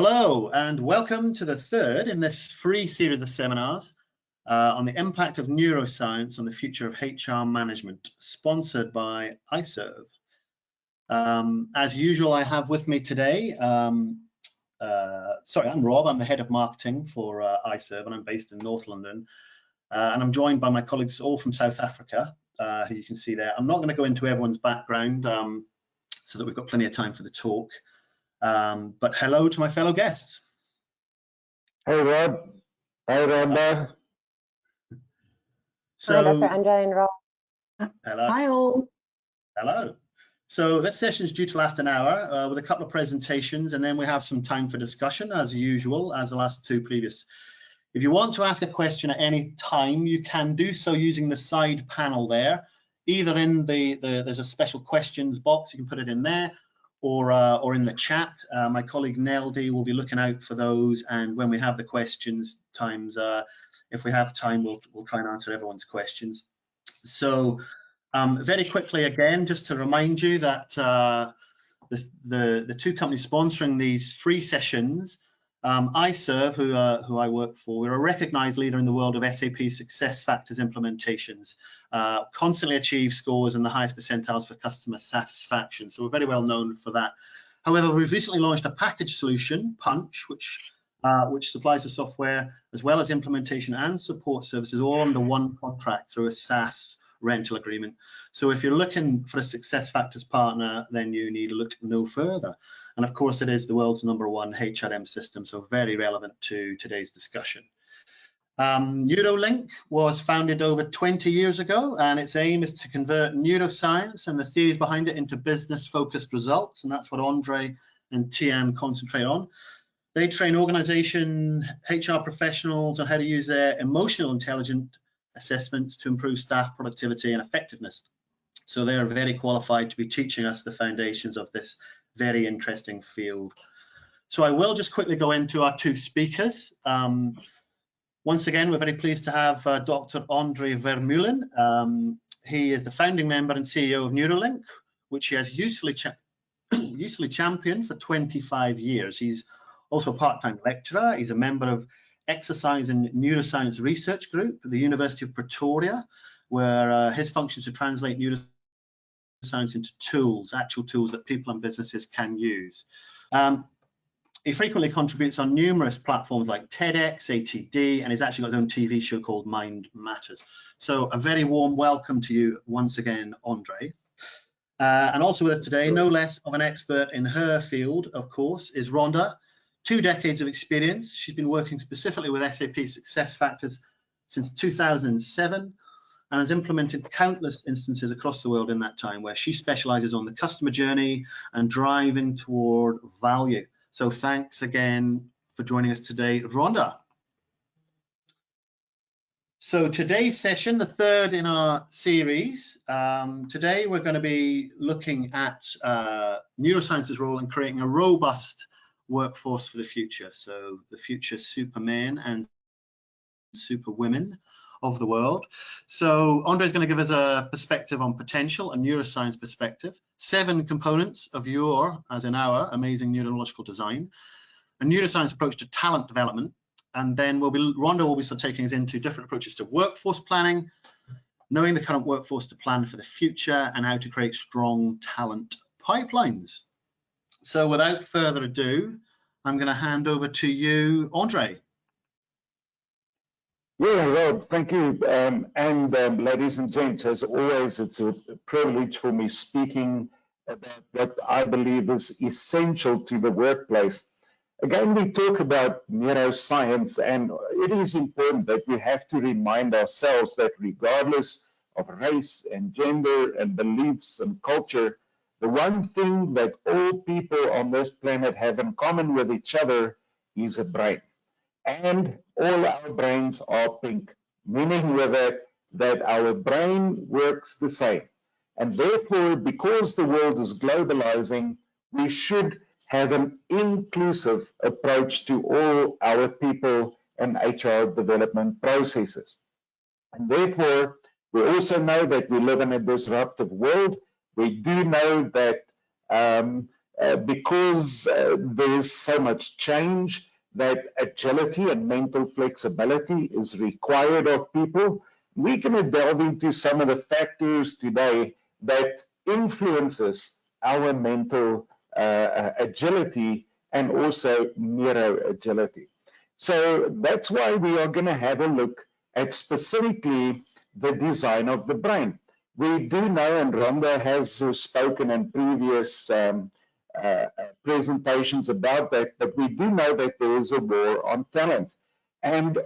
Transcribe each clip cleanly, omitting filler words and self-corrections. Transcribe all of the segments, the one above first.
Hello and welcome to the third in this free series of seminars on the impact of neuroscience on the future of HR management, sponsored by Ixerv. As usual, I have with me today, I'm Rob, I'm the head of marketing for Ixerv and I'm based in North London. And I'm joined by my colleagues all from South Africa, who you can see there. I'm not going to go into everyone's background so that we've got plenty of time for the talk. But hello to my fellow guests. Hey Rob. Hi Rhonda. Hi Dr. Andre and Rob. Hello. Hi all. Hello. So this session is due to last an hour with a couple of presentations, and then we have some time for discussion as usual, as the last two previous. If you want to ask a question at any time, you can do so using the side panel there, either in there's a special questions box, you can put it in there, or in the chat. My colleague Neldy will be looking out for those, and when we have the questions times, if we have time, we'll try and answer everyone's questions. So very quickly again, just to remind you that the two companies sponsoring these free sessions, Ixerv, who I work for, we're a recognized leader in the world of SAP SuccessFactors implementations, constantly achieve scores in the highest percentiles for customer satisfaction. So we're very well known for that. However, we've recently launched a package solution, Punch, which supplies the software as well as implementation and support services all under one contract through a SaaS rental agreement. So if you're looking for a SuccessFactors partner, then you need to look no further. And of course, it is the world's #1 HRM system, so very relevant to today's discussion. NeuroLink was founded over 20 years ago, and its aim is to convert neuroscience and the theories behind it into business-focused results, and that's what Andre and Tian concentrate on. They train organization HR professionals on how to use their emotional intelligence assessments to improve staff productivity and effectiveness. So they are very qualified to be teaching us the foundations of this very interesting field. So I will just quickly go into our two speakers. Once again, we're very pleased to have Dr. Andre Vermeulen. He is the founding member and CEO of NeuroLink, which he has usefully championed for 25 years. He's also a part-time lecturer. He's a member of Exercise and Neuroscience Research Group at the University of Pretoria, where his function is to translate neuroscience into tools, actual tools that people and businesses can use. He frequently contributes on numerous platforms like TEDx, ATD, and he's actually got his own TV show called Mind Matters. So a very warm welcome to you once again, Andre. And also with us today, no less of an expert in her field, of course, is Rhonda. 2 decades of experience. She's been working specifically with SAP SuccessFactors since 2007 and has implemented countless instances across the world in that time, where she specializes on the customer journey and driving toward value. So thanks again for joining us today, Rhonda. So today's session, the third in our series, today we're going to be looking at neuroscience's role in creating a robust workforce for the future. So the future supermen and superwomen of the world. So Andre is going to give us a perspective on potential, a neuroscience perspective, 7 components of your, as in our, amazing neurological design, a neuroscience approach to talent development, and then Rhonda will be sort of taking us into different approaches to workforce planning, knowing the current workforce to plan for the future, and how to create strong talent pipelines. So without further ado, I'm going to hand over to you, Andre. Yeah, Rob, thank you. Ladies and gents, as always, it's a privilege for me speaking about what I believe is essential to the workplace. Again, we talk about neuroscience, and it is important that we have to remind ourselves that regardless of race and gender and beliefs and culture, the one thing that all people on this planet have in common with each other is a brain. And all our brains are pink, meaning with it that our brain works the same. And therefore, because the world is globalizing, we should have an inclusive approach to all our people and HR development processes. And therefore, we also know that we live in a disruptive world. We do know that because there's so much change, that agility and mental flexibility is required of people. We're going to delve into some of the factors today that influences our mental agility and also neuro-agility. So that's why we are going to have a look at specifically the design of the brain. We do know, and Rhonda has spoken in previous presentations about that, but we do know that there is a war on talent. And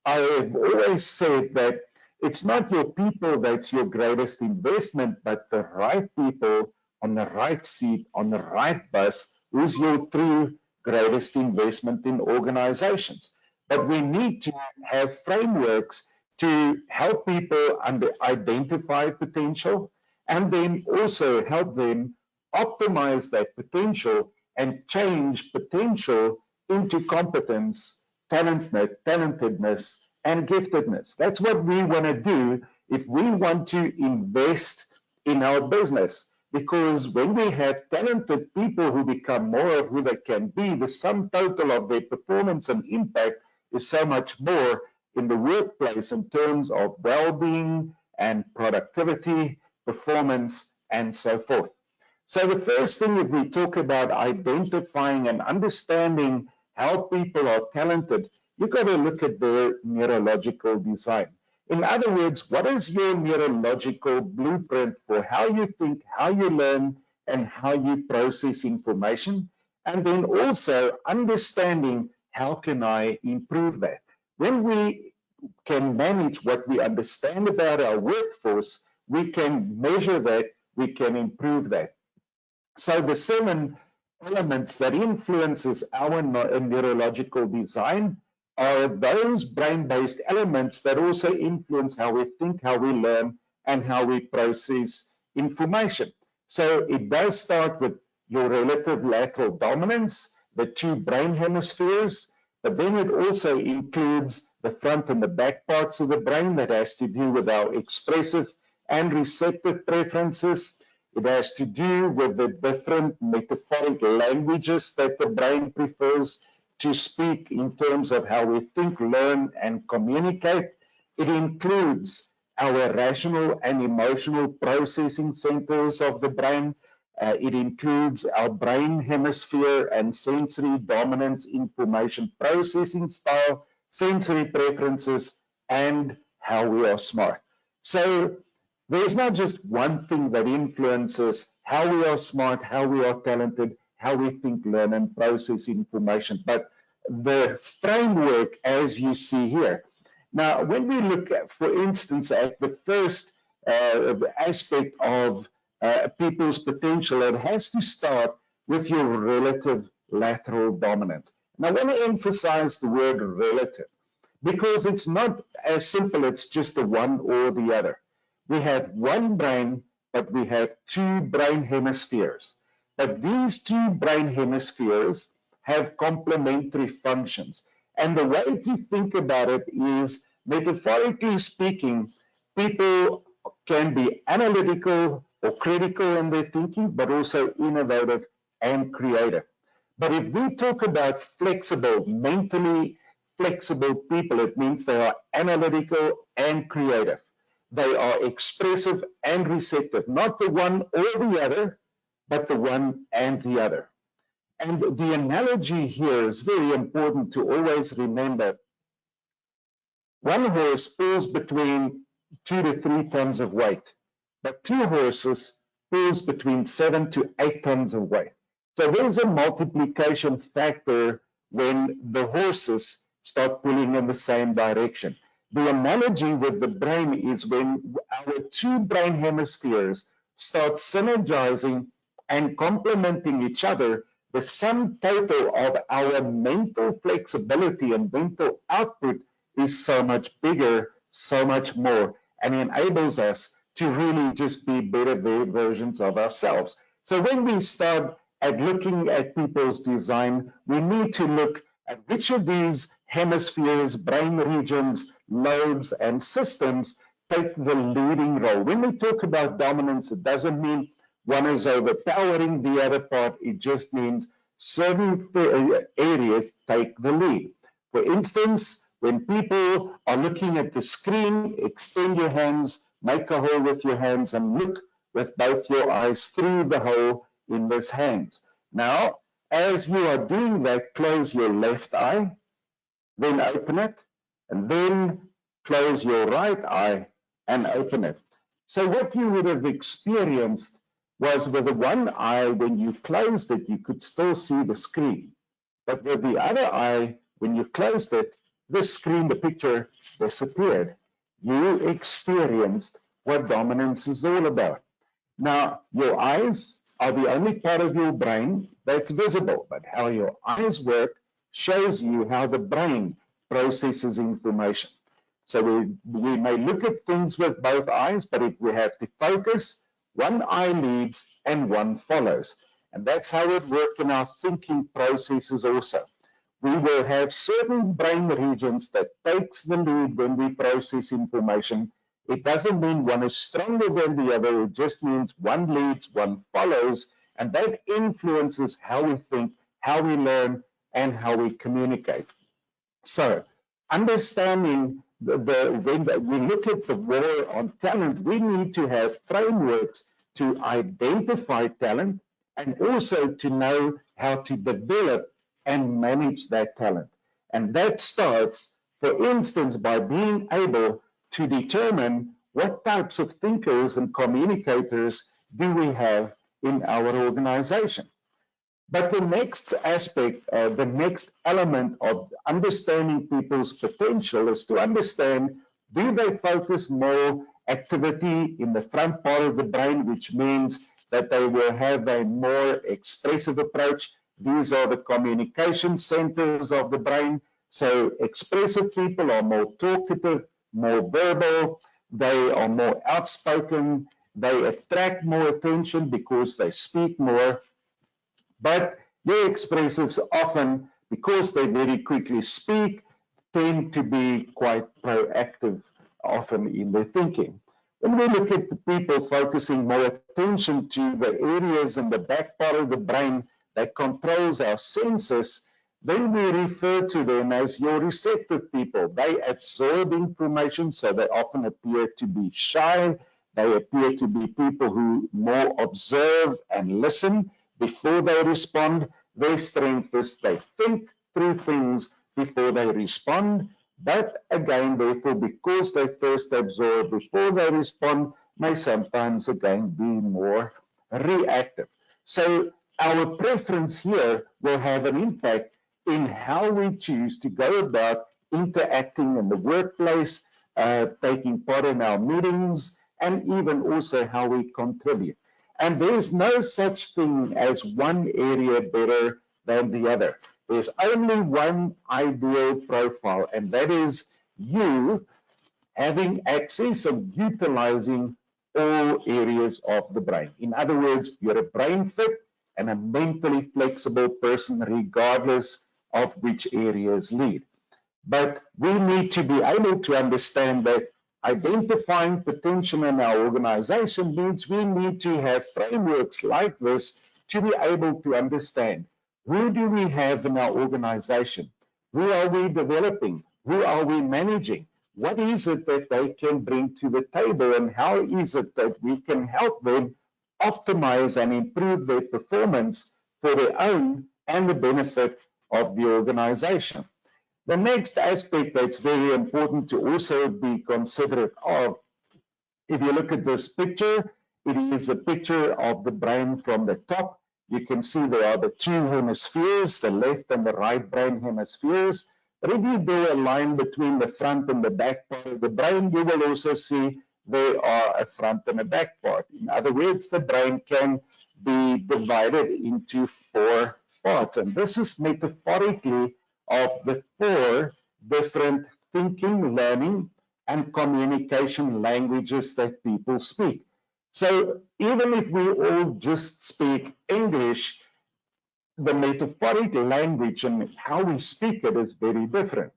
I have always said that it's not your people that's your greatest investment, but the right people on the right seat, on the right bus, who's your true greatest investment in organizations. But we need to have frameworks to help people identify potential, and then also help them optimize that potential and change potential into competence, talentedness, and giftedness. That's what we want to do if we want to invest in our business. Because when we have talented people who become more of who they can be, the sum total of their performance and impact is so much more in the workplace in terms of well-being and productivity, performance, and so forth. So the first thing, if we talk about identifying and understanding how people are talented, you've got to look at their neurological design. In other words, what is your neurological blueprint for how you think, how you learn, and how you process information? And then also understanding how can I improve that? When we can manage what we understand about our workforce, we can measure that, we can improve that. So the 7 elements that influences our neurological design are those brain-based elements that also influence how we think, how we learn, and how we process information. So it does start with your relative lateral dominance, the 2 brain hemispheres, but then it also includes the front and the back parts of the brain that has to do with our expressive and receptive preferences. It has to do with the different metaphoric languages that the brain prefers to speak in terms of how we think, learn, and communicate. It includes our rational and emotional processing centers of the brain. It includes our brain hemisphere and sensory dominance, information processing style, sensory preferences, and how we are smart. So there's not just one thing that influences how we are smart, how we are talented, how we think, learn, and process information, but the framework as you see here. Now, when we look at, for instance, at the first aspect of people's potential, it has to start with your relative lateral dominance. Now, I want to emphasize the word relative because it's not as simple, it's just the one or the other. We have one brain, but we have 2 brain hemispheres. But these 2 brain hemispheres have complementary functions. And the way to think about it is, metaphorically speaking, people can be analytical or critical in their thinking, but also innovative and creative. But if we talk about flexible, mentally flexible people, it means they are analytical and creative. They are expressive and receptive, not the one or the other, but the one and the other. And the analogy here is very important to always remember. One horse pulls between 2 to 3 tons of weight, but 2 horses pulls between 7 to 8 tons of weight. So there's a multiplication factor when the horses start pulling in the same direction. The analogy with the brain is when our 2 brain hemispheres start synergizing and complementing each other, the sum total of our mental flexibility and mental output is so much bigger, so much more, and enables us to really just be better versions of ourselves. So when we start at looking at people's design, we need to look at which of these hemispheres, brain regions, lobes, and systems take the leading role. When we talk about dominance, it doesn't mean one is overpowering the other part. It just means certain areas take the lead. For instance, when people are looking at the screen, extend your hands, make a hole with your hands, and look with both your eyes through the hole in this hands. Now, as you are doing that, close your left eye, then open it, and then close your right eye and open it. So what you would have experienced was with the one eye, when you closed it, you could still see the screen. But with the other eye, when you closed it, the screen, the picture disappeared. You experienced what dominance is all about. Now, your eyes are the only part of your brain that's visible, but how your eyes work shows you how the brain processes information. So we may look at things with both eyes, but if we have to focus, one eye leads and one follows. And that's how it works in our thinking processes also. We will have certain brain regions that takes the lead when we process information. It doesn't mean one is stronger than the other. It just means one leads, one follows, and that influences how we think, how we learn, and how we communicate. So, understanding when we look at the war on talent, we need to have frameworks to identify talent and also to know how to develop and manage that talent. And that starts, for instance, by being able to determine what types of thinkers and communicators do we have in our organization. But the next aspect, the next element of understanding people's potential is to understand, do they focus more activity in the front part of the brain, which means that they will have a more expressive approach. These are the communication centers of the brain. So expressive people are more talkative, more verbal, they are more outspoken, they attract more attention because they speak more. But the expressives often, because they very quickly speak, tend to be quite proactive often in their thinking. When we look at the people focusing more attention to the areas in the back part of the brain that controls our senses, then we refer to them as your receptive people. They absorb information, so they often appear to be shy. They appear to be people who more observe and listen before they respond. Their strength is they think through things before they respond. But again, therefore, because they first absorb before they respond, may sometimes again be more reactive. So our preference here will have an impact in how we choose to go about interacting in the workplace, taking part in our meetings, and even also how we contribute. And there's no such thing as one area better than the other. There's only one ideal profile, and that is you having access and utilizing all areas of the brain. In other words, you're a brain fit and a mentally flexible person, regardless of which areas lead. But we need to be able to understand that identifying potential in our organization means we need to have frameworks like this to be able to understand who do we have in our organization, who are we developing, who are we managing, what is it that they can bring to the table, and how is it that we can help them optimize and improve their performance for their own and the benefit of the organization. The next aspect that's very important to also be considerate of, if you look at this picture, it is a picture of the brain from the top. You can see there are the two hemispheres, the left and the right brain hemispheres. But if you do a line between the front and the back part of the brain, you will also see there are a front and a back part. In other words, the brain can be divided into 4 parts. And this is metaphorically of the 4 different thinking, learning, and communication languages that people speak. So even if we all just speak English, the metaphoric language and how we speak it is very different.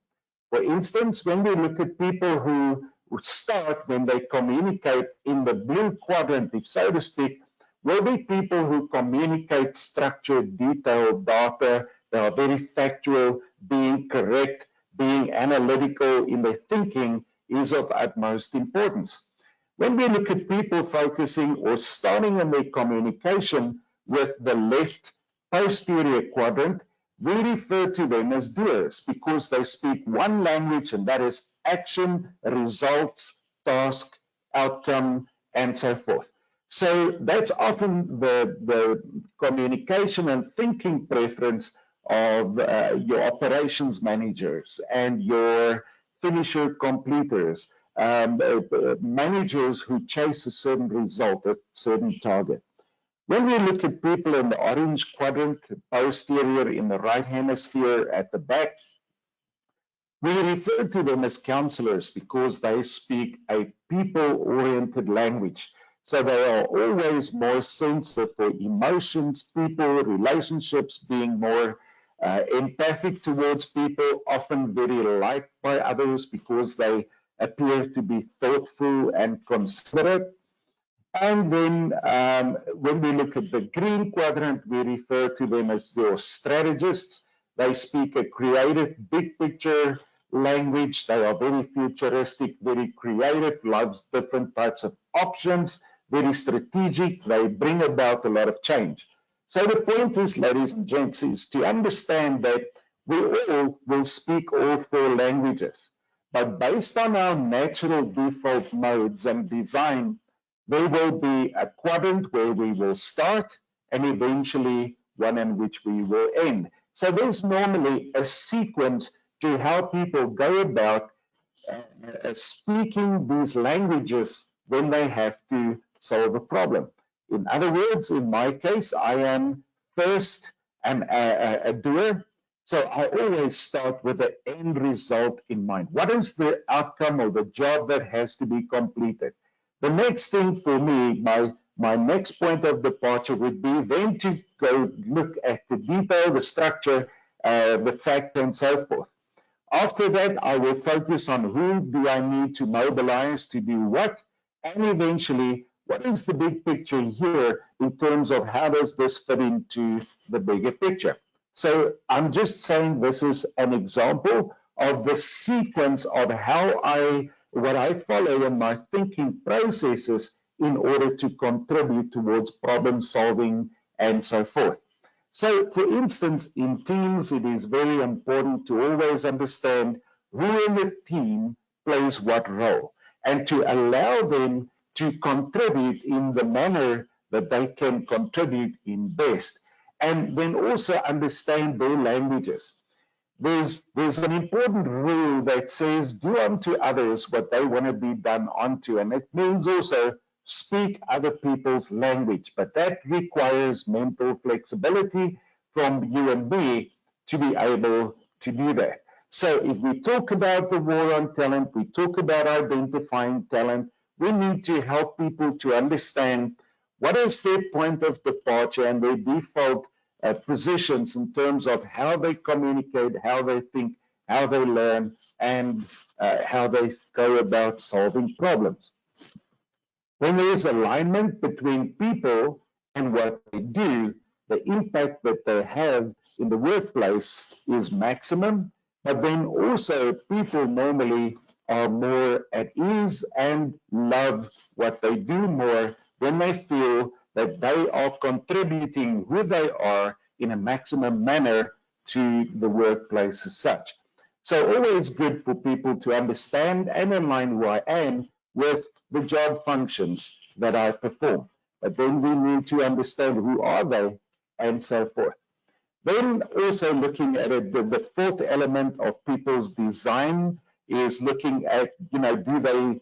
For instance, when we look at people who start, when they communicate in the blue quadrant, if so to speak, will be people who communicate structured, detailed data. They are very factual, being correct, being analytical in their thinking is of utmost importance. When we look at people focusing or starting in their communication with the left posterior quadrant, we refer to them as doers because they speak one language, and that is action, results, task, outcome, and so forth. So that's often the communication and thinking preference of your operations managers and your finisher completers, managers who chase a certain result, a certain target. When we look at people in the orange quadrant, posterior in the right hemisphere at the back, we refer to them as counselors because they speak a people-oriented language. So they are always more sensitive for emotions, people, relationships, being more empathic towards people, often very liked by others because they appear to be thoughtful and considerate. And then when we look at the green quadrant, we refer to them as your strategists. They speak a creative, big picture language. They are very futuristic, very creative, loves different types of options, very strategic. They bring about a lot of change. So the point is, ladies and gents, is to understand that we all will speak all four languages. But based on our natural default modes and design, there will be a quadrant where we will start and eventually one in which we will end. So there's normally a sequence to how people go about speaking these languages when they have to solve a problem. In other words, in my case, I am first a doer. So I always start with the end result in mind. What is the outcome or the job that has to be completed? The next thing for me, my next point of departure would be then to go look at the detail, the structure, the fact, and so forth. After that, I will focus on who do I need to mobilize to do what, and eventually, what is the big picture here in terms of how does this fit into the bigger picture? So I'm just saying this is an example of the sequence of what I follow in my thinking processes in order to contribute towards problem solving and so forth. So, for instance, in teams, it is very important to always understand who in the team plays what role and to allow them to contribute in the manner that they can contribute in best, and then also understand their languages. There's an important rule that says do unto others what they want to be done unto, and it means also speak other people's language, but that requires mental flexibility from you and me to be able to do that. So if we talk about the war on talent, we talk about identifying talent, we need to help people to understand what is their point of departure and their default positions in terms of how they communicate, how they think, how they learn, and how they go about solving problems. When there is alignment between people and what they do, the impact that they have in the workplace is maximum, but then also people normally are more at ease and love what they do more when they feel that they are contributing who they are in a maximum manner to the workplace as such. So always good for people to understand and align who I am with the job functions that I perform. But then we need to understand who are they and so forth. Then also looking at it, the fourth element of people's design is looking at, do they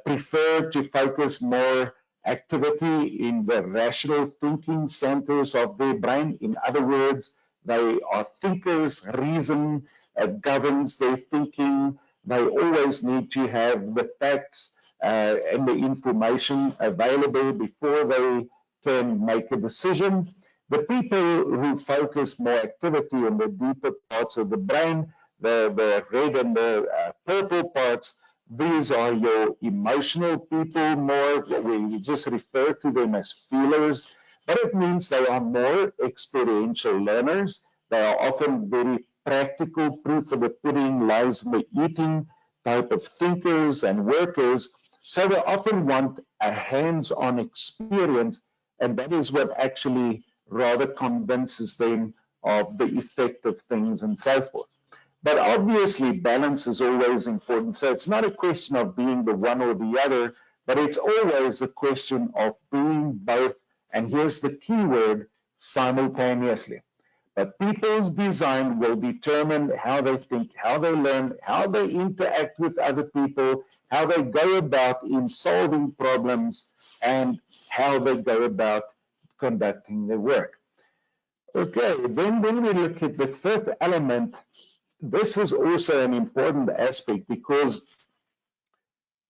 prefer to focus more activity in the rational thinking centers of their brain? In other words, they are thinkers, reason governs their thinking. They always need to have the facts and the information available before they can make a decision. The people who focus more activity in the deeper parts of the brain, the red and the purple parts, These are your emotional people more. We just refer to them as feelers, but it means they are more experiential learners. They are often very practical, proof of the pudding lies in the eating type of thinkers and workers. So they often want a hands-on experience, and that is what actually rather convinces them of the effect of things and so forth. But obviously, balance is always important. So it's not a question of being the one or the other, but it's always a question of being both. And here's the key word, simultaneously. But people's design will determine how they think, how they learn, how they interact with other people, how they go about in solving problems, and how they go about conducting their work. Okay, then when we look at the fifth element, this is also an important aspect because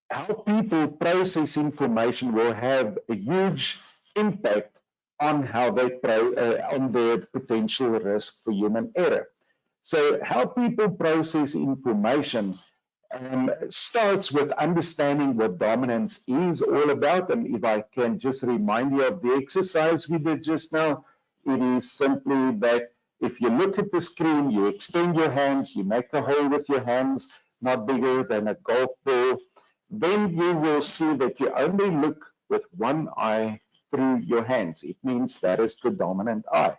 how people process information will have a huge impact on how they on their potential risk for human error. So how people process information starts with understanding what dominance is all about. And if I can just remind you of the exercise we did just now, it is simply that if you look at the screen, you extend your hands, you make a hole with your hands, not bigger than a golf ball, then you will see that you only look with one eye through your hands. It means that is the dominant eye.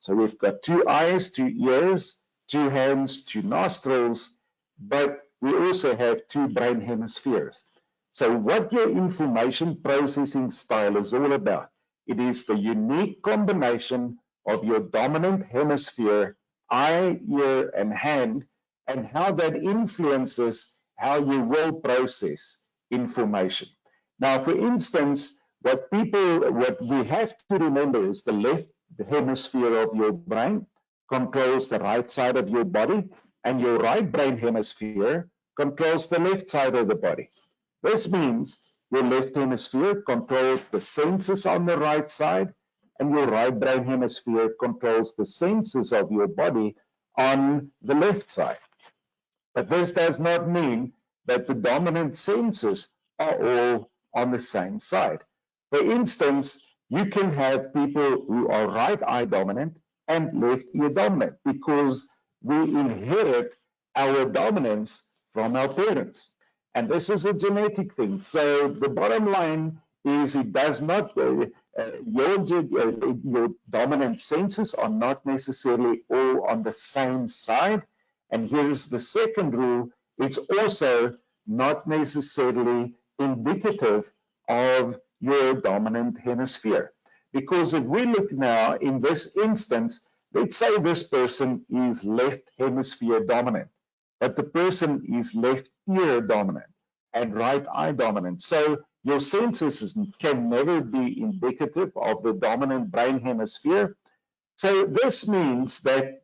So we've got two eyes, two ears, two hands, two nostrils, but we also have two brain hemispheres. So what your information processing style is all about, it is the unique combination of your dominant hemisphere, eye, ear, and hand, and how that influences how you will process information. Now, for instance, what we have to remember is the left hemisphere of your brain controls the right side of your body, and your right brain hemisphere controls the left side of the body. This means your left hemisphere controls the senses on the right side, and your right brain hemisphere controls the senses of your body on the left side. But this does not mean that the dominant senses are all on the same side. For instance, you can have people who are right eye dominant and left ear dominant because we inherit our dominance from our parents. And this is a genetic thing. So the bottom line is it does not, your dominant senses are not necessarily all on the same side. And here's the second rule, it's also not necessarily indicative of your dominant hemisphere. Because if we look now in this instance, let's say this person is left hemisphere dominant, but the person is left ear dominant and right eye dominant. So your senses can never be indicative of the dominant brain hemisphere. So this means that,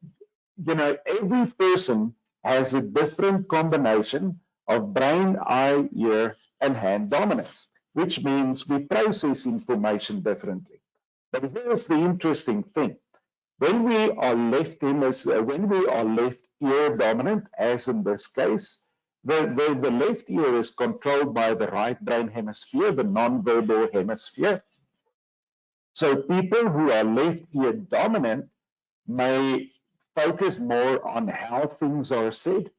you know, every person has a different combination of brain, eye, ear, and hand dominance, which means we process information differently. But here's the interesting thing. When we are left ear dominant, as in this case, the left ear is controlled by the right brain hemisphere, the non-verbal hemisphere. So people who are left ear dominant may focus more on how things are said.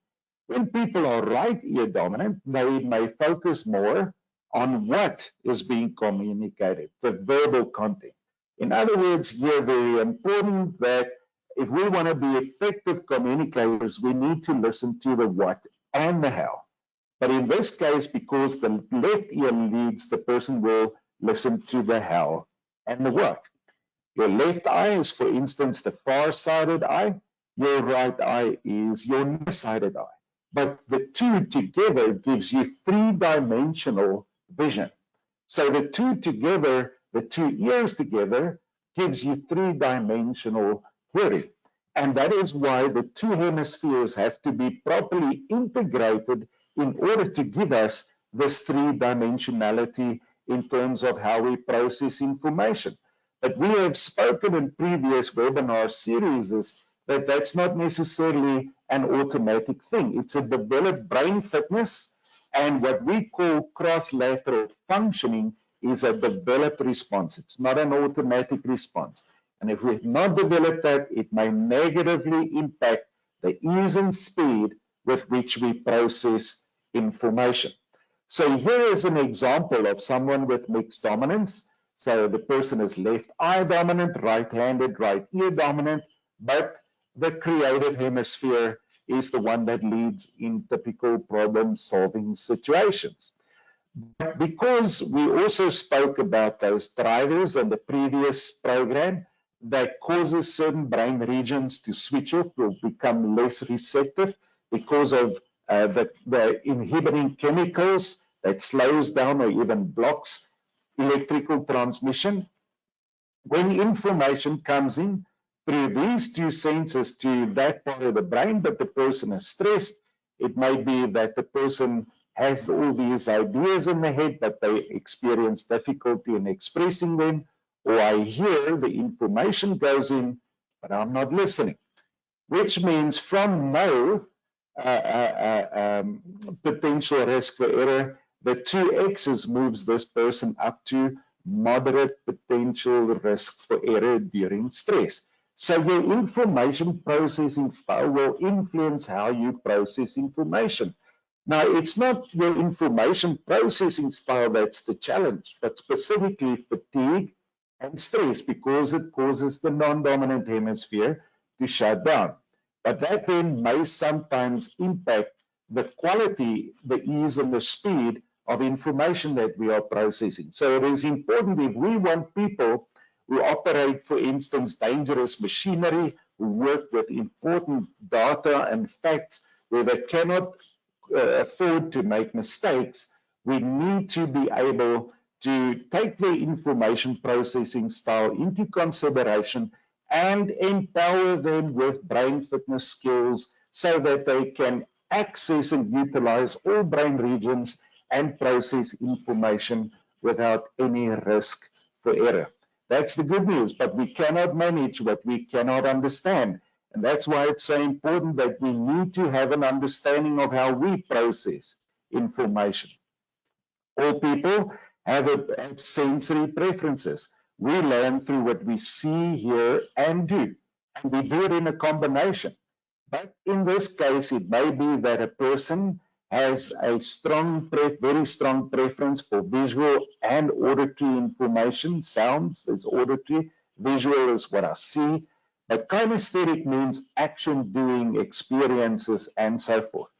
When people are right ear dominant, they may focus more on what is being communicated, the verbal content. In other words, here very important that if we want to be effective communicators, we need to listen to the what and the how. But in this case, because the left ear leads, the person will listen to the how and the what. Your left eye is, for instance, the far-sided eye. Your right eye is your near-sided eye. But the two together gives you three-dimensional vision. So the two together, the two ears together, gives you three-dimensional hearing. And that is why the two hemispheres have to be properly integrated in order to give us this three-dimensionality in terms of how we process information. But we have spoken in previous webinar series that that's not necessarily an automatic thing. It's a developed brain fitness, And what we call cross-lateral functioning is a developed response. It's not an automatic response. And if we've not developed that, it may negatively impact the ease and speed with which we process information. So here is an example of someone with mixed dominance. So the person is left eye dominant, right-handed, right ear dominant, but the creative hemisphere is the one that leads in typical problem-solving situations. But because we also spoke about those drivers in the previous program that causes certain brain regions to switch off or become less receptive because of the inhibiting chemicals that slows down or even blocks electrical transmission. When information comes in through these two senses to that part of the brain, but the person is stressed, it may be that the person has all these ideas in the head, but they experience difficulty in expressing them, or I hear the information goes in, but I'm not listening, which means from no potential risk for error, the 2X's moves this person up to moderate potential risk for error during stress. So your information processing style will influence how you process information. Now, it's not your information processing style that's the challenge, but specifically fatigue and stress, because it causes the non-dominant hemisphere to shut down. But that then may sometimes impact the quality, the ease, and the speed of information that we are processing. So it is important, if we want people who operate, for instance, dangerous machinery, who work with important data and facts where they cannot afford to make mistakes, we need to be able to take the information processing style into consideration and empower them with brain fitness skills so that they can access and utilize all brain regions and process information without any risk for error. That's the good news, but we cannot manage what we cannot understand. And that's why it's so important that we need to have an understanding of how we process information. All people have sensory preferences. We learn through what we see, hear, and do. And we do it in a combination. But in this case, it may be that a person has a very strong preference for visual and auditory information. Sounds is auditory, visual is what I see. But kinesthetic means action, doing, experiences, and so forth.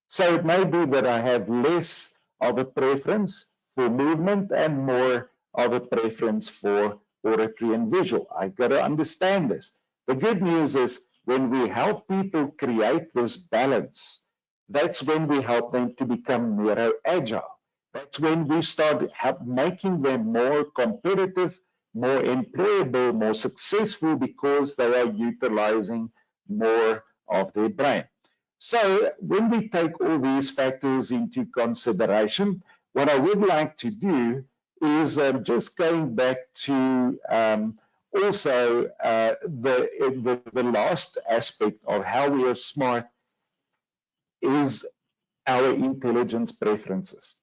So it may be that I have less of a preference for movement and more of a preference for auditory and visual. I've got to understand this. The good news is when we help people create this balance, that's when we help them to become neuro-agile. That's when we start making them more competitive, more employable, more successful, because they are utilizing more of their brain. So when we take all these factors into consideration, what I would like to do is just going back to also the last aspect of how we are smart is our intelligence preferences.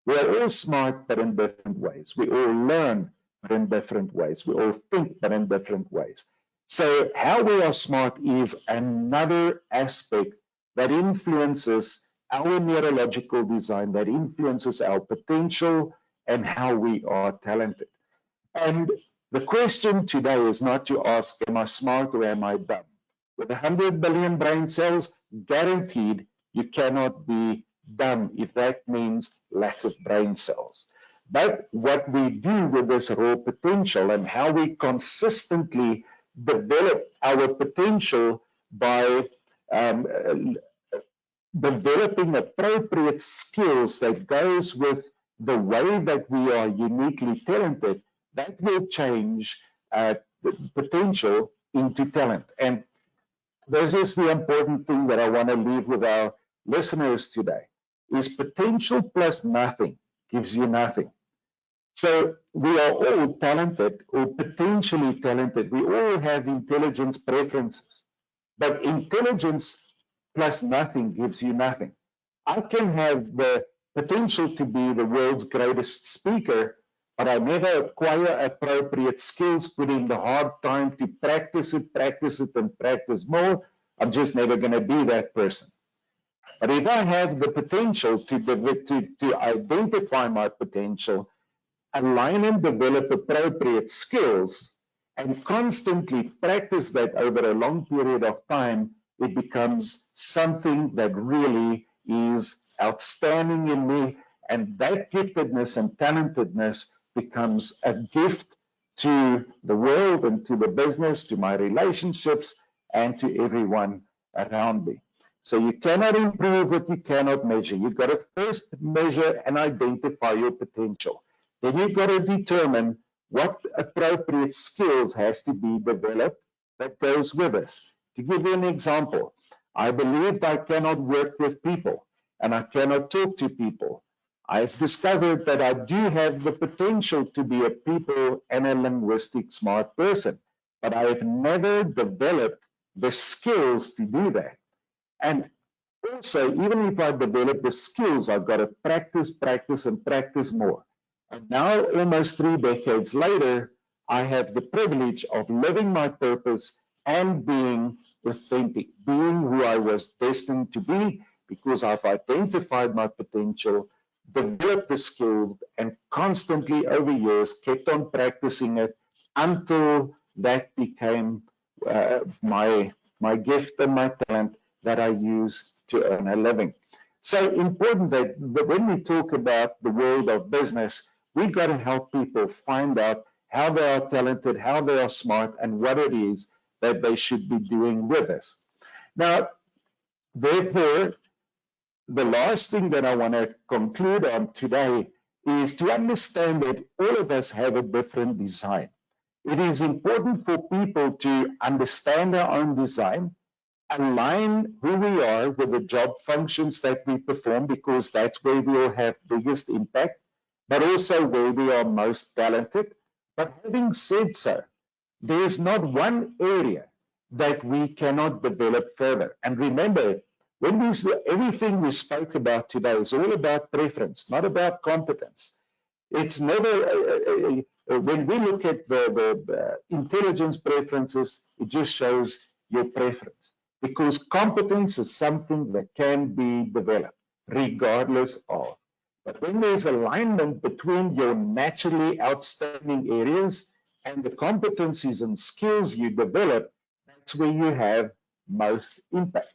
We are all smart, but in different ways. We all learn, but in different ways. We all think, but in different ways. So how we are smart is another aspect that influences our neurological design, that influences our potential and how we are talented. And the question today is not to ask, am I smart or am I dumb? With 100 billion brain cells, guaranteed you cannot be dumb if that means lack of brain cells. But what we do with this raw potential and how we consistently develop our potential by developing appropriate skills that goes with the way that we are uniquely talented, that will change the potential into talent. And this is the important thing that I want to leave with our listeners today, is potential plus nothing gives you nothing. So we are all talented or potentially talented. We all have intelligence preferences, but intelligence plus nothing gives you nothing. I can have the potential to be the world's greatest speaker, but I never acquire appropriate skills, put in the hard time to practice it, and practice more, I'm just never going to be that person. But if I have the potential to identify my potential, align and develop appropriate skills, and constantly practice that over a long period of time, it becomes something that really is outstanding in me, and that giftedness and talentedness becomes a gift to the world and to the business, to my relationships, and to everyone around me. So you cannot improve what you cannot measure. You've got to first measure and identify your potential. Then you've got to determine what appropriate skills has to be developed that goes with us. To give you an example, I believed I cannot work with people and I cannot talk to people. I've discovered that I do have the potential to be a people and a linguistic smart person, but I have never developed the skills to do that. And also, even if I develop the skills, I've got to practice, and practice more. And now, almost 3 decades later, I have the privilege of living my purpose and being authentic, being who I was destined to be, because I've identified my potential, developed the skill, and constantly over years kept on practicing it until that became my gift and my talent that I use to earn a living. So important that when we talk about the world of business, we've got to help people find out how they are talented, how they are smart, and what it is that they should be doing with us. Now, therefore, the last thing that I want to conclude on today is to understand that all of us have a different design. It is important for people to understand their own design, align who we are with the job functions that we perform, because that's where we'll have biggest impact, but also where we are most talented. But having said so, there's not one area that we cannot develop further. And remember, everything we spoke about today is all about preference, not about competence. It's never, when we look at the intelligence preferences, it just shows your preference, because competence is something that can be developed regardless of. But when there's alignment between your naturally outstanding areas and the competencies and skills you develop, that's where you have most impact.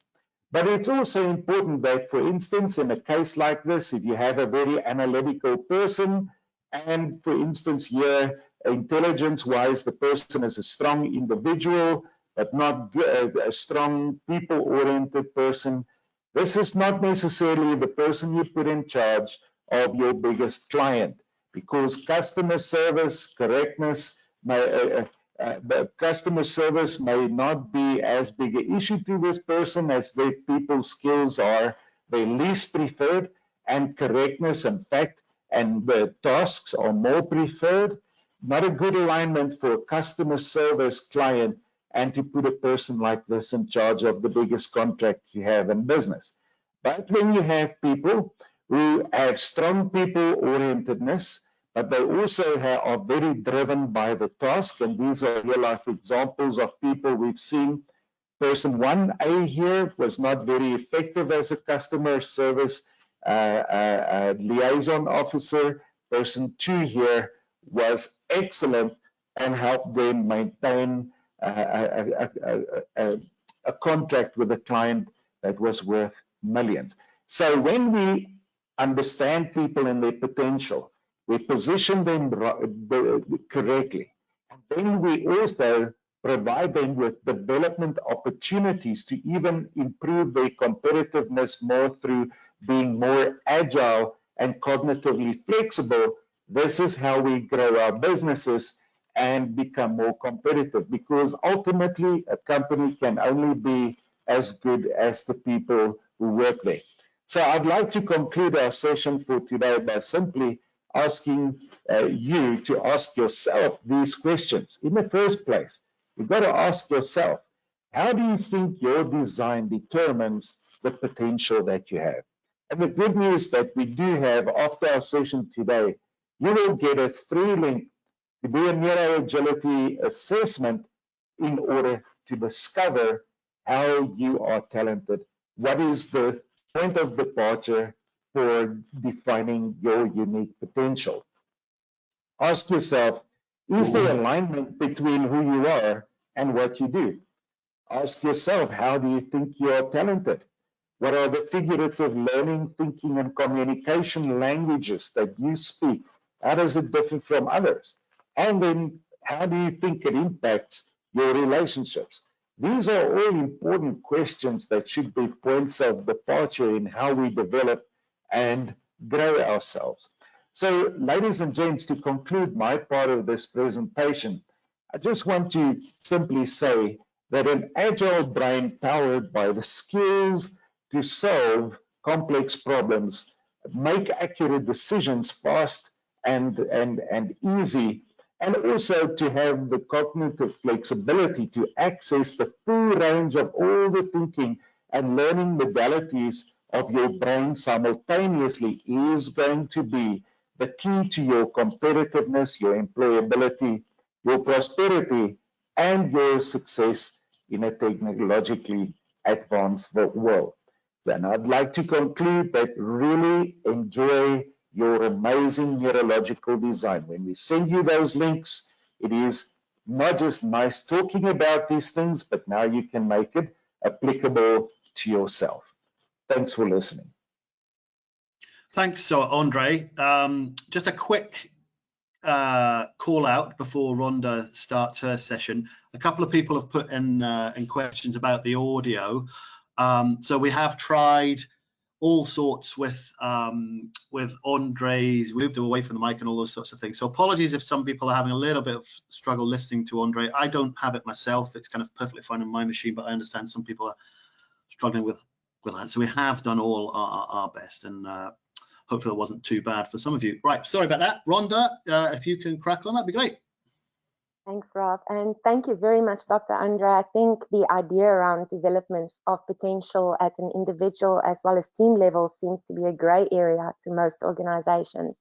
But it's also important that, for instance, in a case like this, if you have a very analytical person, and for instance here, intelligence-wise, the person is a strong individual, but not a strong people-oriented person, this is not necessarily the person you put in charge of your biggest client, because customer service correctness customer service may not be as big an issue to this person as their people skills are their least preferred, and correctness and fact and the tasks are more preferred. Not a good alignment for a customer service client, and to put a person like this in charge of the biggest contract you have in business. But when you have people who have strong people-orientedness, but they also are very driven by the task, and these are real-life examples of people we've seen. Person 1A here was not very effective as a customer service liaison officer. Person 2 here was excellent and helped them maintain a contract with a client that was worth millions. So when we understand people and their potential, we position them correctly, and then we also provide them with development opportunities to even improve their competitiveness more through being more agile and cognitively flexible. This is how we grow our businesses and become more competitive, because ultimately a company can only be as good as the people who work there. So I'd like to conclude our session for today by simply asking you to ask yourself these questions. In the first place, you've got to ask yourself, how do you think your design determines the potential that you have? And the good news that we do have after our session today, you will get a free link to do a neuroagility assessment in order to discover how you are talented. What is the point of departure for defining your unique potential? Ask yourself, is there alignment between who you are and what you do? Ask yourself, how do you think you are talented? What are the figurative learning, thinking, and communication languages that you speak? How does it differ from others? And then, how do you think it impacts your relationships? These are all important questions that should be points of departure in how we develop and grow ourselves. So, ladies and gents, to conclude my part of this presentation, I just want to simply say that an agile brain powered by the skills to solve complex problems, make accurate decisions fast and easy, and also to have the cognitive flexibility to access the full range of all the thinking and learning modalities of your brain simultaneously is going to be the key to your competitiveness, your employability, your prosperity, and your success in a technologically advanced world. And I'd like to conclude that really enjoy your amazing neurological design. When we send you those links, it is not just nice talking about these things, but now you can make it applicable to yourself. Thanks for listening. Thanks, Andre. Just a quick call out before Rhonda starts her session. A couple of people have put in questions about the audio. So we have tried all sorts with Andre's, moved away from the mic and all those sorts of things. So apologies if some people are having a little bit of struggle listening to Andre. I don't have it myself. It's kind of perfectly fine on my machine, but I understand some people are struggling with that. So we have done all our best, and hopefully it wasn't too bad for some of you. Right, sorry about that. Rhonda, if you can crack on, that'd be great. Thanks, Rob, and thank you very much, Dr. Andre. I think the idea around development of potential at an individual as well as team level seems to be a grey area to most organizations.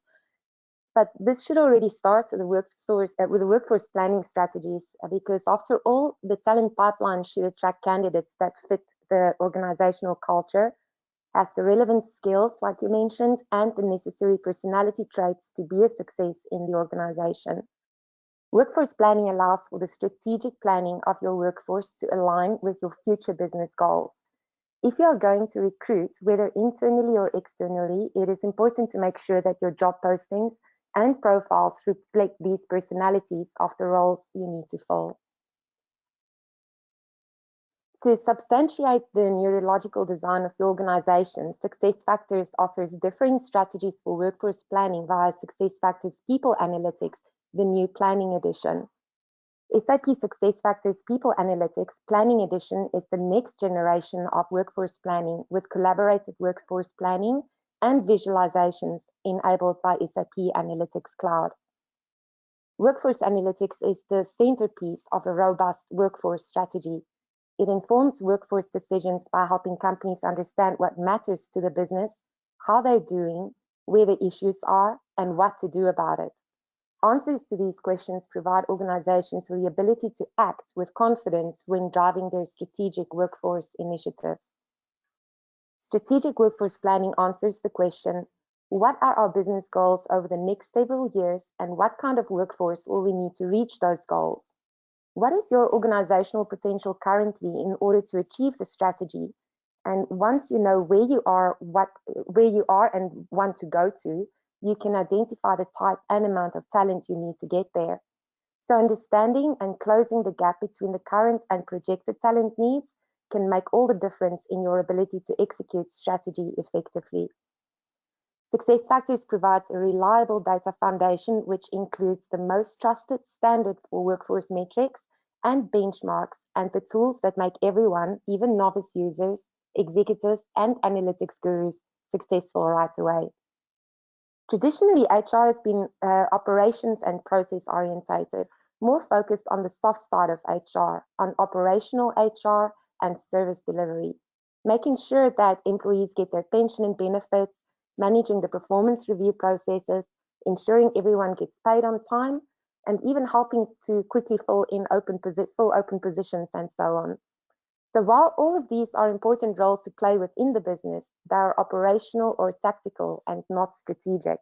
But this should already start with the workforce planning strategies, because after all, the talent pipeline should attract candidates that fit the organizational culture, has the relevant skills, like you mentioned, and the necessary personality traits to be a success in the organization. Workforce planning allows for the strategic planning of your workforce to align with your future business goals. If you are going to recruit, whether internally or externally, it is important to make sure that your job postings and profiles reflect these personalities of the roles you need to fill. To substantiate the neurological design of your organization, SuccessFactors offers differing strategies for workforce planning via SuccessFactors People Analytics, the new planning edition. SAP SuccessFactors People Analytics Planning Edition is the next generation of workforce planning with collaborative workforce planning and visualizations enabled by SAP Analytics Cloud. Workforce analytics is the centerpiece of a robust workforce strategy. It informs workforce decisions by helping companies understand what matters to the business, how they're doing, where the issues are, and what to do about it. Answers to these questions provide organizations with the ability to act with confidence when driving their strategic workforce initiatives. Strategic workforce planning answers the question, what are our business goals over the next several years, and what kind of workforce will we need to reach those goals? What is your organizational potential currently in order to achieve the strategy? And once you know where you are and want to go to, you can identify the type and amount of talent you need to get there. So understanding and closing the gap between the current and projected talent needs can make all the difference in your ability to execute strategy effectively. SuccessFactors provides a reliable data foundation, which includes the most trusted standard for workforce metrics and benchmarks, and the tools that make everyone, even novice users, executives, and analytics gurus, successful right away. Traditionally, HR has been operations and process orientated, more focused on the soft side of HR, on operational HR and service delivery. making sure that employees get their pension and benefits, managing the performance review processes, ensuring everyone gets paid on time, and even helping to quickly fill open positions and so on. So while all of these are important roles to play within the business, they are operational or tactical and not strategic.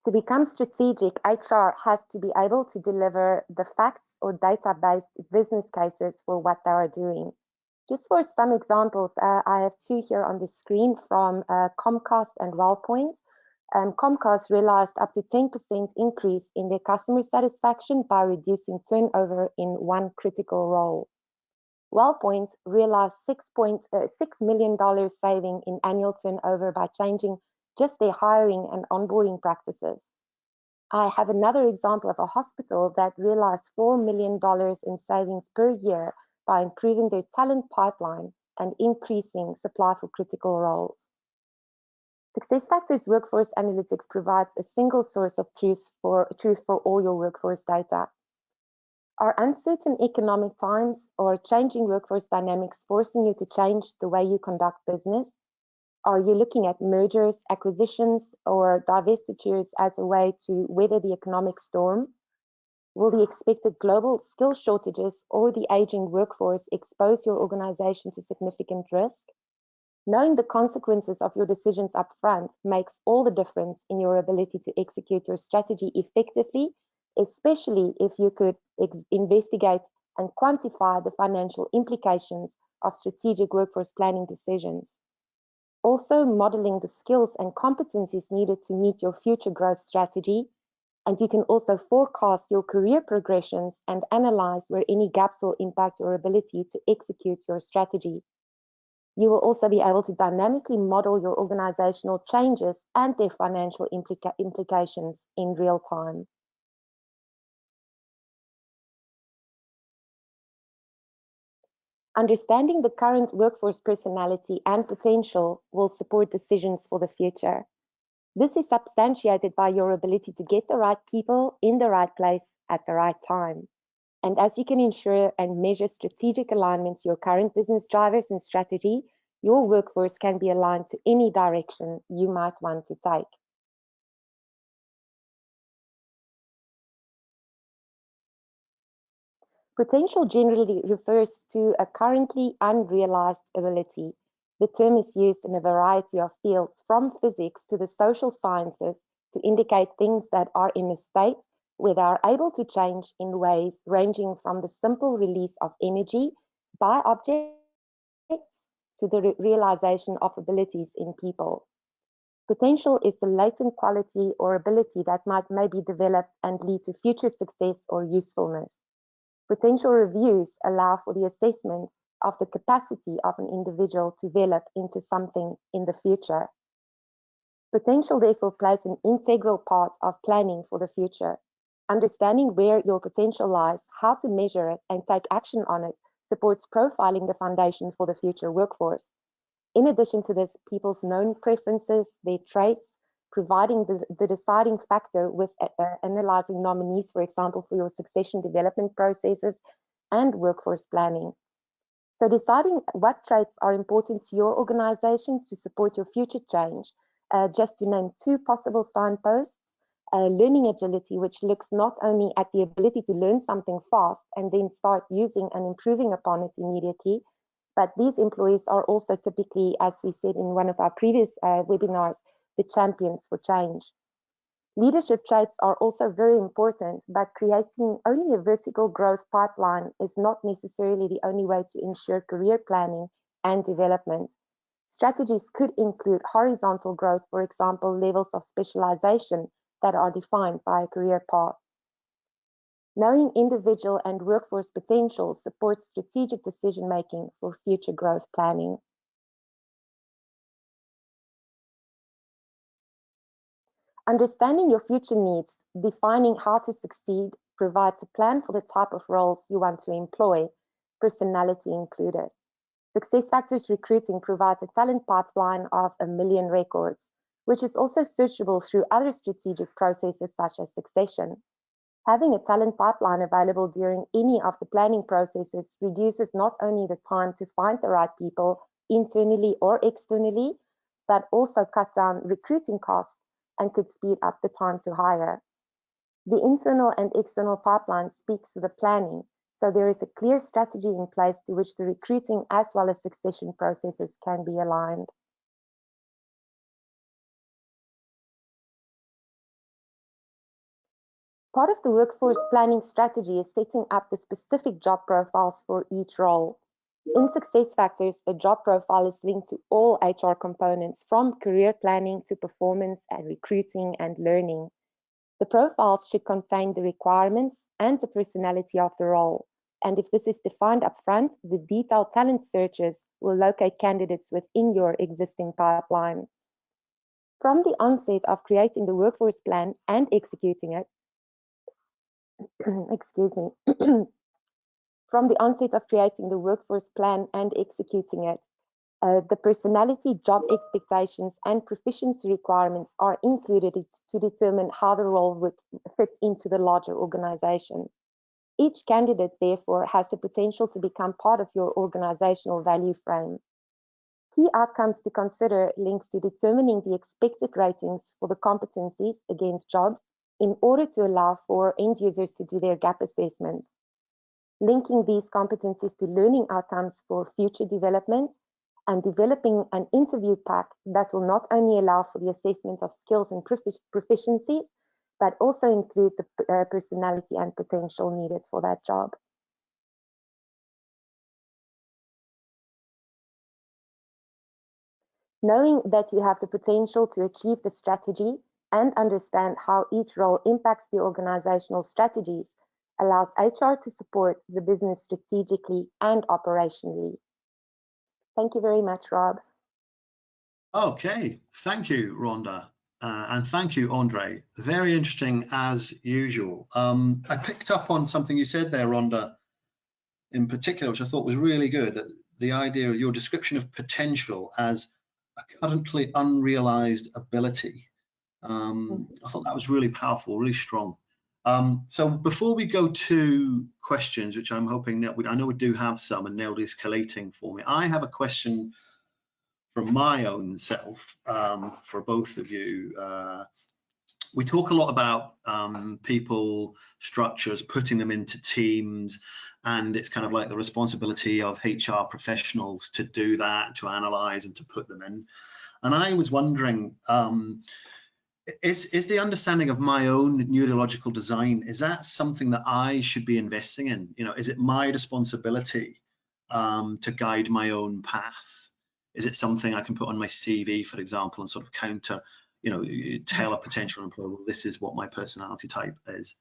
To become strategic, HR has to be able to deliver the facts or data-based business cases for what they are doing. Just for some examples, I have two here on the screen from Comcast and WellPoint. Comcast realized up to 10% increase in their customer satisfaction by reducing turnover in one critical role. WellPoint realized $6 million saving in annual turnover by changing just their hiring and onboarding practices. I have another example of a hospital that realized $4 million in savings per year by improving their talent pipeline and increasing supply for critical roles. SuccessFactors Workforce Analytics provides a single source of truth for all your workforce data. Are uncertain economic times or changing workforce dynamics forcing you to change the way you conduct business? Are you looking at mergers, acquisitions, or divestitures as a way to weather the economic storm? Will the expected global skill shortages or the aging workforce expose your organization to significant risk? Knowing the consequences of your decisions up front makes all the difference in your ability to execute your strategy effectively, especially if you could investigate and quantify the financial implications of strategic workforce planning decisions. Also, modeling the skills and competencies needed to meet your future growth strategy, and you can also forecast your career progressions and analyze where any gaps will impact your ability to execute your strategy. You will also be able to dynamically model your organizational changes and their financial implications in real time. Understanding the current workforce personality and potential will support decisions for the future. This is substantiated by your ability to get the right people in the right place at the right time. And as you can ensure and measure strategic alignment to your current business drivers and strategy, your workforce can be aligned to any direction you might want to take. Potential generally refers to a currently unrealized ability. The term is used in a variety of fields, from physics to the social sciences, to indicate things that are in a state where they are able to change in ways ranging from the simple release of energy by objects to the realization of abilities in people. Potential is the latent quality or ability that may be developed and lead to future success or usefulness. Potential reviews allow for the assessment of the capacity of an individual to develop into something in the future. Potential therefore plays an integral part of planning for the future. Understanding where your potential lies, how to measure it, and take action on it supports profiling the foundation for the future workforce. In addition to this, people's known preferences, their traits, providing the deciding factor with analyzing nominees, for example, for your succession development processes and workforce planning. So deciding what traits are important to your organization to support your future change. Just to name two possible signposts, learning agility, which looks not only at the ability to learn something fast and then start using and improving upon it immediately, but these employees are also typically, as we said in one of our previous webinars, the champions for change. Leadership traits are also very important, but creating only a vertical growth pipeline is not necessarily the only way to ensure career planning and development. Strategies could include horizontal growth, for example, levels of specialization that are defined by a career path. Knowing individual and workforce potential supports strategic decision-making for future growth planning. Understanding your future needs, defining how to succeed, provides a plan for the type of roles you want to employ, personality included. SuccessFactors Recruiting provides a talent pipeline of 1 million records, which is also searchable through other strategic processes such as succession. Having a talent pipeline available during any of the planning processes reduces not only the time to find the right people internally or externally, but also cut down recruiting costs and could speed up the time to hire. The internal and external pipeline speaks to the planning, so there is a clear strategy in place to which the recruiting as well as succession processes can be aligned. Part of the workforce planning strategy is setting up the specific job profiles for each role. In SuccessFactors, a job profile is linked to all HR components, from career planning to performance and recruiting and learning. The profiles should contain the requirements and the personality of the role. And if this is defined upfront, the detailed talent searches will locate candidates within your existing pipeline. From the onset of creating the workforce plan and executing it, excuse me, from the onset of creating the workforce plan and executing it, the personality, job expectations, and proficiency requirements are included to determine how the role would fit into the larger organization. Each candidate, therefore, has the potential to become part of your organizational value frame. Key outcomes to consider links to determining the expected ratings for the competencies against jobs in order to allow for end users to do their gap assessments. Linking these competencies to learning outcomes for future development, and developing an interview pack that will not only allow for the assessment of skills and proficiencies, but also include the personality and potential needed for that job. Knowing that you have the potential to achieve the strategy and understand how each role impacts the organizational strategies allows HR to support the business strategically and operationally. Thank you very much, Rob. Okay, thank you, Rhonda. And thank you, Andre. Very interesting as usual. I picked up on something you said there, Rhonda, in particular, which I thought was really good, that the idea of your description of potential as a currently unrealized ability. I thought that was really powerful, really strong. So before we go to questions, which I'm hoping that I know we do have some, and Nell is collating for me. I have a question from my own self for both of you. We talk a lot about people, structures, putting them into teams, and it's kind of like the responsibility of HR professionals to do that, to analyze and to put them in. And I was wondering, is the understanding of my own neurological design, is that something that I should be investing in? You know, is it my responsibility to guide my own path? Is it something I can put on my CV, for example, and sort of counter, you know, tell a potential employer, well, this is what my personality type is?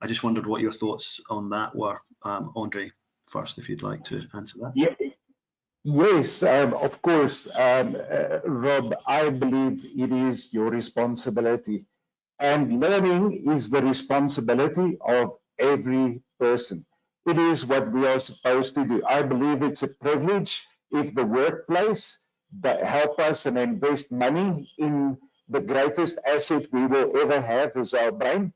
I just wondered what your thoughts on that were. Andre, first, if you'd like to answer that. Yeah. Yes, of course, Rob, I believe it is your responsibility. And learning is the responsibility of every person. It is what we are supposed to do. I believe it's a privilege if the workplace that help us and invest money in the greatest asset we will ever have is our brain.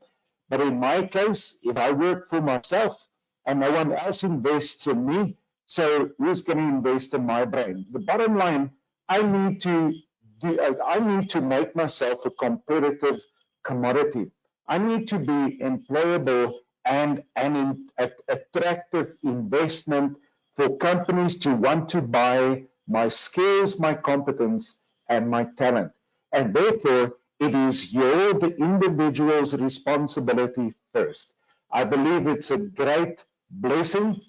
But in my case, if I work for myself and no one else invests in me, so who's going to invest in my brain? The bottom line, I need to make myself a competitive commodity. I need to be employable and an attractive investment for companies to want to buy my skills, my competence, and my talent. And therefore, it is the individual's responsibility first. I believe it's a great blessing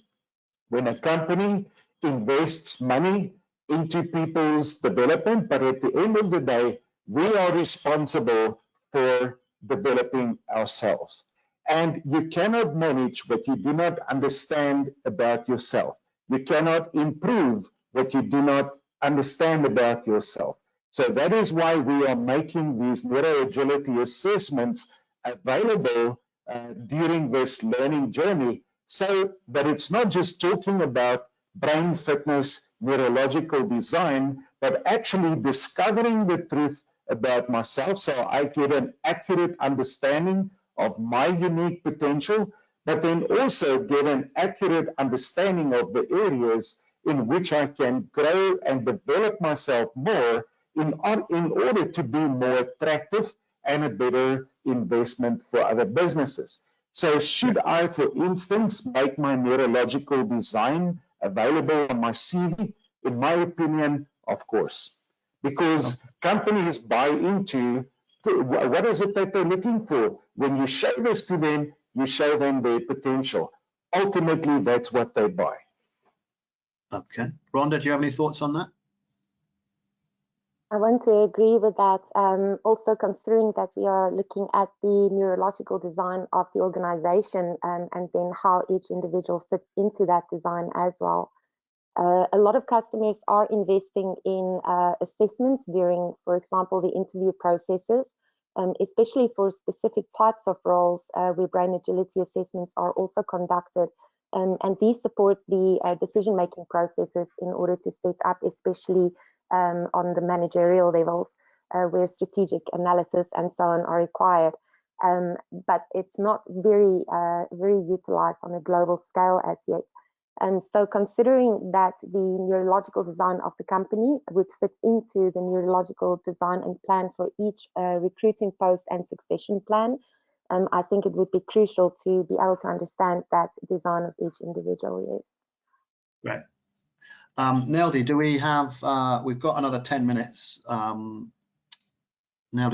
when a company invests money into people's development, but at the end of the day, we are responsible for developing ourselves. And you cannot manage what you do not understand about yourself. You cannot improve what you do not understand about yourself. So that is why we are making these neuroagility assessments available during this learning journey, so that it's not just talking about brain fitness, neurological design, but actually discovering the truth about myself so I get an accurate understanding of my unique potential, but then also get an accurate understanding of the areas in which I can grow and develop myself more in order to be more attractive and a better investment for other businesses. So should I, for instance, make my neurological design available on my CV? In my opinion, of course, because companies buy into what is it that they're looking for. When you show this to them, you show them their potential. Ultimately, that's what they buy. Okay. Rhonda, do you have any thoughts on that? I want to agree with that. Also considering that we are looking at the neurological design of the organization and then how each individual fits into that design as well. A lot of customers are investing in assessments during, for example, the interview processes, especially for specific types of roles where brain agility assessments are also conducted. And these support the decision-making processes in order to step up, especially on the managerial levels where strategic analysis and so on are required. But it's not very utilized on a global scale as yet. And so considering that the neurological design of the company would fit into the neurological design and plan for each recruiting post and succession plan, I think it would be crucial to be able to understand that design of each individual. Yes. Right. Neldy, do we have, we've got another 10 minutes. Neldy,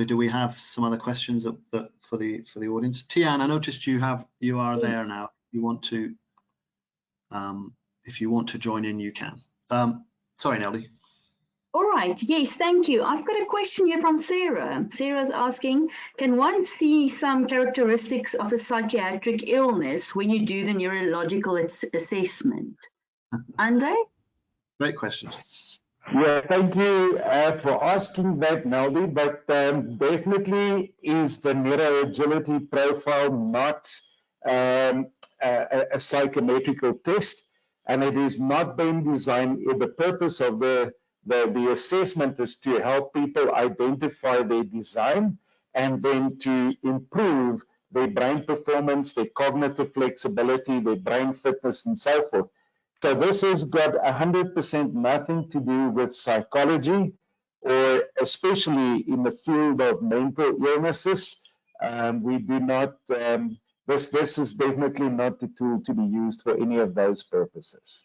do we have some other questions that for the audience? Tian, I noticed you are there now. You want to, if you want to join in, you can. Sorry, Neldy. All right, yes, thank you. I've got a question here from Sarah. Sarah's asking, can one see some characteristics of a psychiatric illness when you do the neurological assessment? Andre? Great question. Yeah, thank you for asking that, Neldy, but definitely is the neuroagility profile not a psychometrical test, and it is not been designed. The purpose of the assessment is to help people identify their design and then to improve their brain performance, their cognitive flexibility, their brain fitness, and so forth. So this has got 100% nothing to do with psychology, or especially in the field of mental illnesses. We do not, this is definitely not the tool to be used for any of those purposes.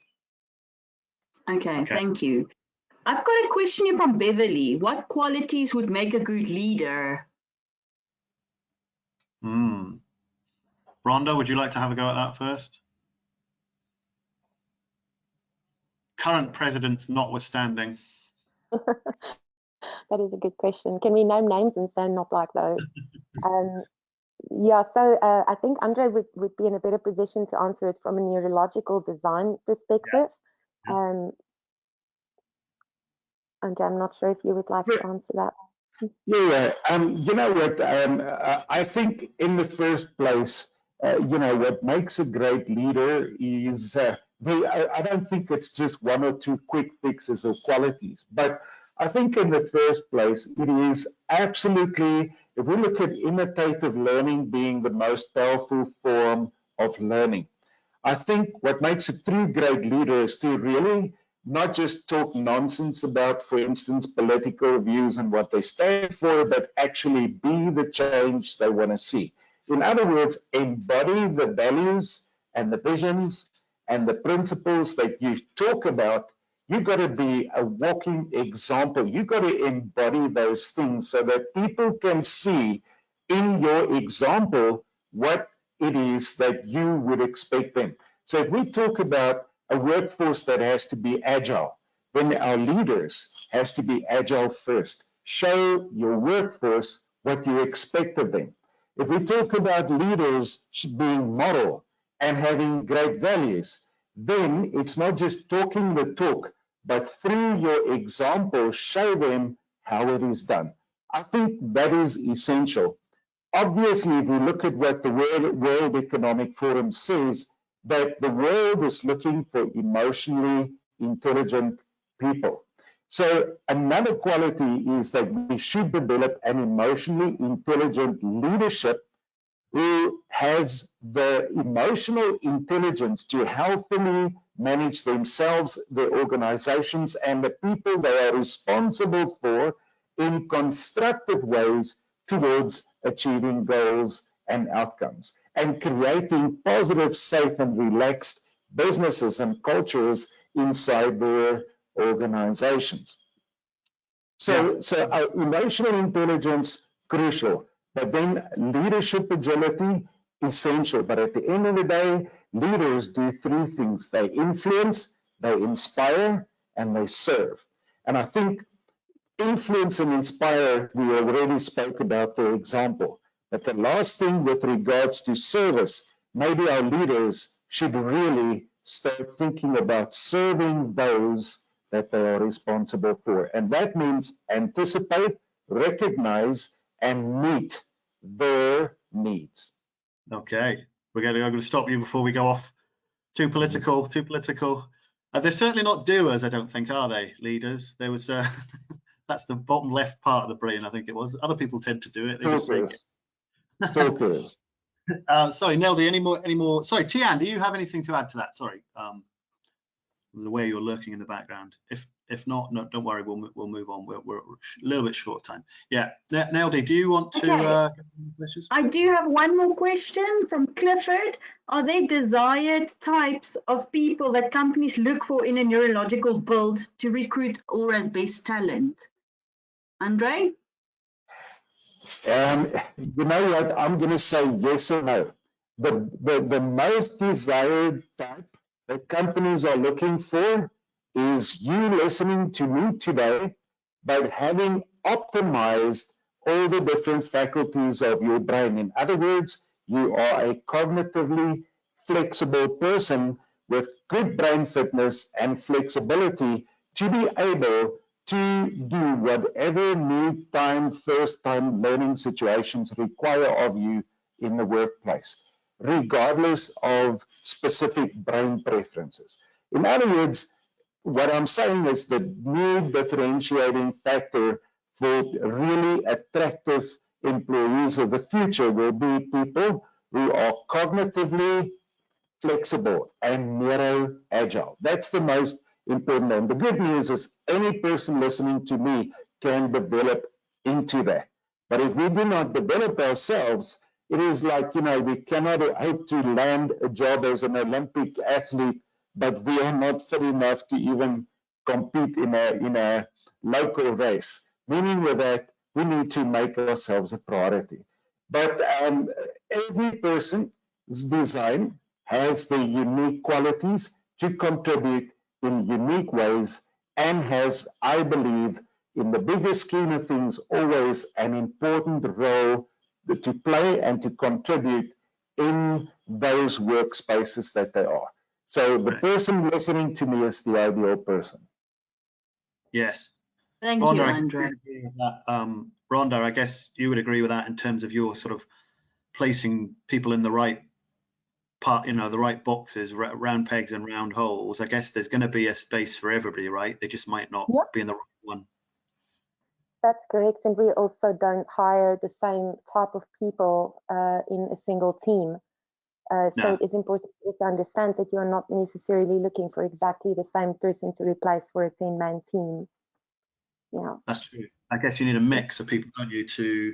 Okay, thank you. I've got a question here from Beverly. What qualities would make a good leader? Rhonda, would you like to have a go at that first? Current president notwithstanding. That is a good question. Can we name names and say not like those? Yeah, so I think Andre would be in a better position to answer it from a neurological design perspective. Yeah. Andre, I'm not sure if you would like to answer that. Yeah, you know what, I think in the first place, you know, what makes a great leader is, I don't think it's just one or two quick fixes or qualities, but I think in the first place, it is absolutely, if we look at imitative learning being the most powerful form of learning, I think what makes a true great leader is to really not just talk nonsense about, for instance, political views and what they stand for, but actually be the change they want to see. In other words, embody the values and the visions and the principles that you talk about. You've got to be a walking example. You've got to embody those things so that people can see in your example what it is that you would expect them. So if we talk about a workforce that has to be agile, then our leaders has to be agile first. Show your workforce what you expect of them. If we talk about leaders being moral and having great values, then it's not just talking the talk, but through your example, show them how it is done. I think that is essential. Obviously, if we look at what the World Economic Forum says, that the world is looking for emotionally intelligent people. So another quality is that we should develop an emotionally intelligent leadership who has the emotional intelligence to healthily manage themselves, their organizations, and the people they are responsible for in constructive ways towards achieving goals and outcomes, and creating positive, safe, and relaxed businesses and cultures inside their organizations. So our emotional intelligence, crucial, but then leadership agility, essential. But at the end of the day, leaders do three things. They influence, they inspire, and they serve. And I think influence and inspire, we already spoke about the example. But the last thing with regards to service, maybe our leaders should really start thinking about serving those that they are responsible for. And that means anticipate, recognize, and meet their needs. Okay, I'm going to stop you before we go off too political. They're certainly not doers, I don't think, are they, leaders? There was that's the bottom left part of the brain, I think it was. Other people tend to do it. They just say Focus. Sorry, Neldy, any more? Sorry, Tian, do you have anything to add to that? Sorry, the way you're lurking in the background. If not, no, don't worry, we'll move on. We're a little bit short time. Yeah, Neldy, do you want to? Questions? I do have one more question from Clifford. Are there desired types of people that companies look for in a neurological build to recruit or as best talent? Andre? You know what? I'm going to say yes or no. The most desired type that companies are looking for is you listening to me today, but having optimized all the different faculties of your brain. In other words, you are a cognitively flexible person with good brain fitness and flexibility to be able to do whatever new time, first time learning situations require of you in the workplace, regardless of specific brain preferences. In other words, what I'm saying is the new differentiating factor for really attractive employees of the future will be people who are cognitively flexible and neuro-agile. That's the most important. And the good news is any person listening to me can develop into that. But if we do not develop ourselves, it is like, you know, we cannot hope to land a job as an Olympic athlete, but we are not fit enough to even compete in a local race. Meaning with that, we need to make ourselves a priority. But every person's design has the unique qualities to contribute in unique ways and has, I believe, in the bigger scheme of things, always an important role to play and to contribute in those workspaces that they are. So the person listening to me is the ideal person. Yes. Thank Rhonda, you, I Andre. agree with that. Rhonda, I guess you would agree with that in terms of your sort of placing people in the right part, you know, the right boxes, round pegs and round holes. I guess there's going to be a space for everybody, right? They just might not be in the right one. That's correct. And we also don't hire the same type of people in a single team. So it is important to understand that you're not necessarily looking for exactly the same person to replace for a 10-man team. Yeah, that's true. I guess you need a mix of people, don't you, to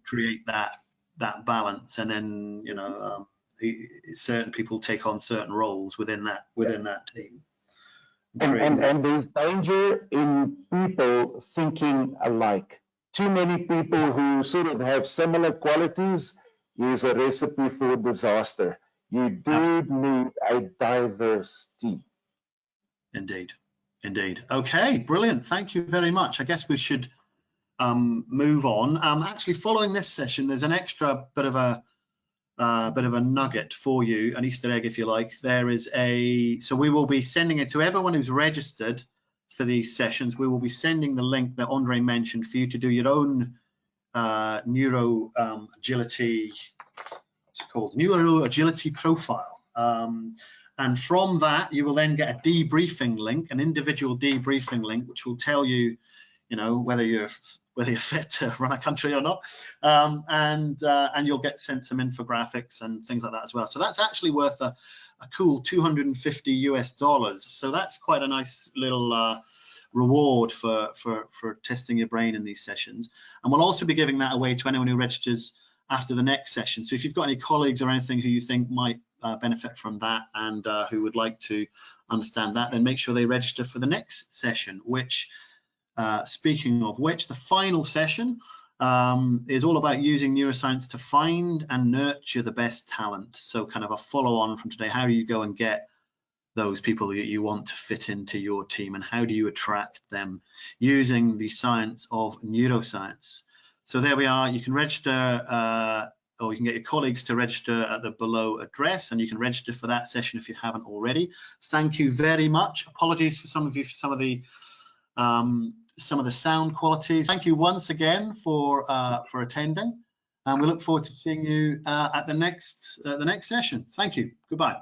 create that balance, and then, you know, certain people take on certain roles within that team. And there's danger in people thinking alike. Too many people who sort of have similar qualities is a recipe for disaster. You do need a diverse team. Indeed. Okay, brilliant. Thank you very much. I guess we should move on. Actually, following this session, there's an extra bit of a nugget for you, an Easter egg, if you like. There is so we will be sending it to everyone who's registered for these sessions. We will be sending the link that Andre mentioned for you to do your own neuro agility profile. And from that, you will then get a debriefing link, an individual debriefing link, which will tell you, you know, whether you're whether you're fit to run a country or not, and you'll get sent some infographics and things like that as well. So that's actually worth a cool $250 US. So that's quite a nice little reward for testing your brain in these sessions. And we'll also be giving that away to anyone who registers after the next session. So if you've got any colleagues or anything who you think might benefit from that and who would like to understand that, then make sure they register for the next session, which speaking of which, the final session is all about using neuroscience to find and nurture the best talent. So kind of a follow on from today, how do you go and get those people that you want to fit into your team, and how do you attract them using the science of neuroscience? So there we are. You can register or you can get your colleagues to register at the below address, and you can register for that session if you haven't already. Thank you very much. Apologies for some of you for some of the sound qualities. Thank you once again for attending, and we look forward to seeing you at the next session. Thank you. Goodbye.